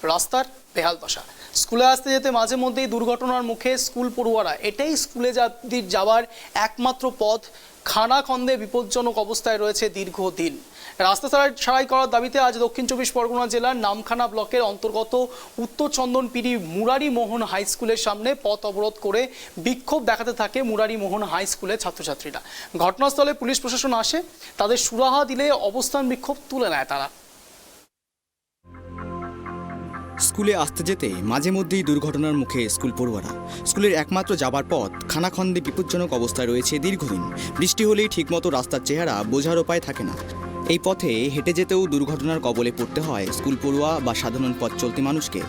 রাস্তার বেহাল দশা। স্কুলে আসতে যেতে মাঝে মধ্যেই দুর্ঘটনার মুখে স্কুল পড়ুয়ারা। এটাই স্কুলে যাওয়ার একমাত্র পথ। খানাখন্দে বিপজ্জনক অবস্থায় রয়েছে দীর্ঘদিন। রাস্তা সারাই করার দাবিতে আজ দক্ষিণ 24 পরগনা জেলার নামখানা ব্লকের অন্তর্গত উত্তর চন্দনপিড়ি মুরারি মোহন হাই স্কুলের সামনে পথ অবরোধ করে বিক্ষোভ দেখাতে থাকে মুরারি মোহন হাই স্কুলের ছাত্রছাত্রীরা। ঘটনাস্থলে পুলিশ প্রশাসন আসে, তাদের সুরাহা দিলে অবস্থান বিক্ষোভ তুলে নেয় তারা। স্কুলে আসতে যেতে মাঝে মধ্যেই দুর্ঘটনার মুখে স্কুল পড়ুয়ারা। স্কুলের একমাত্র যাবার পথ খানাখন্দে বিপজ্জনক অবস্থায় রয়েছে দীর্ঘদিন। বৃষ্টি হলেই ঠিকমতো রাস্তার চেহারা বোঝার উপায় থাকে না। এই পথে হেঁটে যেতেও দুর্ঘটনার কবলে পড়তে হয় স্কুল পড়ুয়া বা সাধারণ পথ চলতি মানুষকে।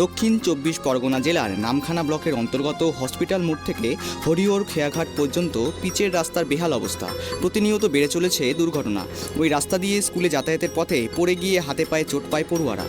দক্ষিণ 24 পরগনা জেলার নামখানা ব্লকের অন্তর্গত হসপিটাল মোড় থেকে হরিহর খেয়াঘাট পর্যন্ত পিচের রাস্তার বেহাল অবস্থা। প্রতিনিয়ত বেড়ে চলেছে দুর্ঘটনা। ওই রাস্তা দিয়ে স্কুলে যাতায়াতের পথে পড়ে গিয়ে হাতে পায়ে চোট পায় পড়ুয়ারা।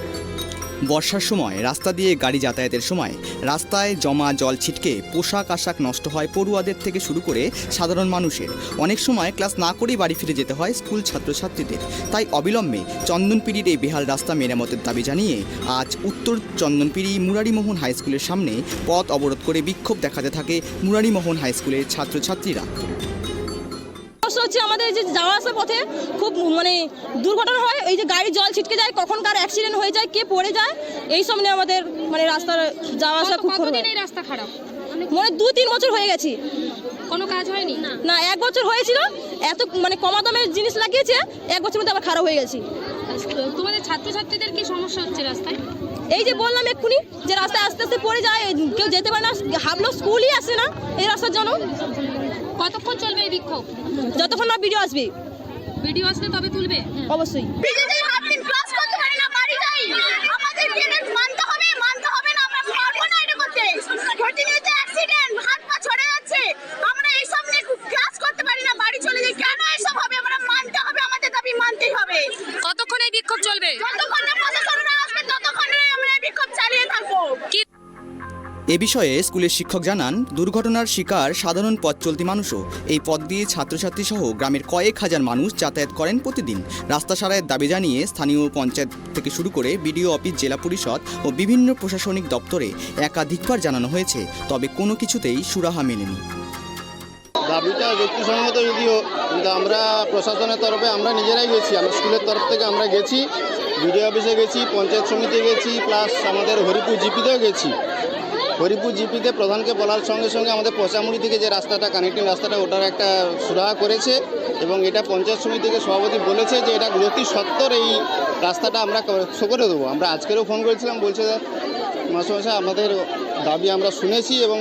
বর্ষার সময় রাস্তা দিয়ে গাড়ি যাতায়াতের সময় রাস্তায় জমা জল ছিটকে পোশাক আশাক নষ্ট হয় পড়ুয়াদের থেকে শুরু করে সাধারণ মানুষের। অনেক সময় ক্লাস না করেই বাড়ি ফিরে যেতে হয় স্কুল ছাত্রছাত্রীদের। তাই অবিলম্বে চন্দনপিড়ির এই বেহাল রাস্তা মেরামতের দাবি জানিয়ে আজ উত্তর চন্দনপিড়ি মুরারিমোহন হাই স্কুলের সামনে পথ অবরোধ করে বিক্ষোভ দেখাতে থাকে মুরারিমোহন হাই স্কুলের ছাত্রছাত্রীরা। হচ্ছে আমাদের যে যাওয়া আসার পথে খুব দুর্ঘটনা হয়। এই যে গাড়ি জল ছিটকে যায়, কখন কার অ্যাক্সিডেন্ট হয়ে যায়, কে পড়ে যায়, এই সব নিয়ে আমাদের রাস্তার যাওয়া আসা খুব খারাপ। এই রাস্তা খারাপ 2-3 বছর হয়ে গেছে, কোনো কাজ হয়নি না 1 বছর হয়েছিল। এত কমা দামের জিনিস লাগিয়েছে, 1 বছর মধ্যে আবার খারাপ হয়ে গেছে। তোমাদের ছাত্রছাত্রীদের কি সমস্যা হচ্ছে রাস্তায়? এই যে বললাম এক্ষুনি যে রাস্তায় আস্তে আস্তে পড়ে যায়, কেউ যেতে পারে না, হাফলো স্কুলই আসে না এই রাস্তার জন্য। কতক্ষণ চলবে এই বিক্ষোভ? যতক্ষণ না ভিডিও আসবে। ভিডিও আসলে তবে তুলবে? অবশ্যই। কতক্ষণ এই বিক্ষোভ চলবে? এ বিষয়ে স্কুলের শিক্ষক জানান, দুর্ঘটনার শিকার সাধারণ পথ চলতি মানুষও। এই পথ দিয়ে ছাত্রছাত্রী সহ গ্রামের কয়েক হাজার মানুষ যাতায়াত করেন প্রতিদিন। রাস্তা সারাইয়ের দাবি জানিয়ে স্থানীয় পঞ্চায়েত থেকে শুরু করে বিডিও অফিস, জেলা পরিষদ ও বিভিন্ন প্রশাসনিক দপ্তরে একাধিকবার জানানো হয়েছে, তবে কোনো কিছুতেই সুরাহা মেলেনি। দাবিটা যুক্তিসঙ্গত যদিও, কিন্তু আমরা প্রশাসনের তরফে আমরা নিজেরাই গেছি। আমরা স্কুলের তরফ থেকে আমরা গেছি, বিডিও অফিসে গেছি, পঞ্চায়েত সমিতি গেছি, প্লাস আমাদের হরিপুর জিপিতেও গেছি। হরিপুর জিপিতে প্রধানকে বলার সঙ্গে সঙ্গে আমাদের পচামুড়ি থেকে যে রাস্তাটা কানেক্টিং রাস্তাটা ওটার একটা সুরাহা করেছে, এবং এটা পঞ্চায়েত সমিতি থেকে সভাপতি বলেছে যে এটা অতি সত্বর এই রাস্তাটা আমরা করে দেবো। আমরা আজকেরও ফোন করেছিলাম, বলছে মাস্টারমশাই আমাদের দাবি আমরা শুনেছি এবং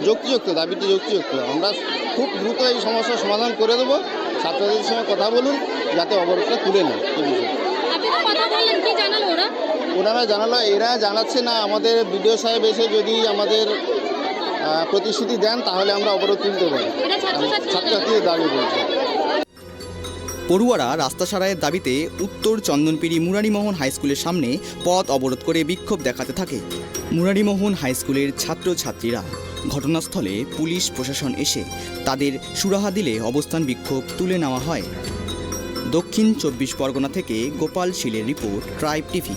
যুক্তিযুক্ত, দাবিটি যুক্তিযুক্ত, আমরা খুব দ্রুত এই সমস্যার সমাধান করে দেবো। ছাত্রদের সঙ্গে কথা বলুন যাতে অবরোধটা তুলে নেয়। ওনারা জানালো, এরা জানাচ্ছে না, আমাদের বিডিও সাহেব এসে যদি আমাদের প্রতিশ্রুতি দেন তাহলে আমরা অবরোধ তুলতে পারি। ছাত্রছাত্রীদের দাবি বলছে। পড়ুয়ারা রাস্তা সারাইয়ের দাবিতে উত্তর চন্দনপিড়ি মুরারিমোহন হাই স্কুলের সামনে পথ অবরোধ করে বিক্ষোভ দেখাতে থাকে মুরারিমোহন হাই স্কুলের ছাত্রছাত্রীরা। ঘটনাস্থলে পুলিশ প্রশাসন এসে তাদের সুরাহা দিলে অবস্থান বিক্ষোভ তুলে নেওয়া হয়। দক্ষিণ 24 পরগনা থেকে গোপাল শীলের রিপোর্ট, ট্রাইব টিভি।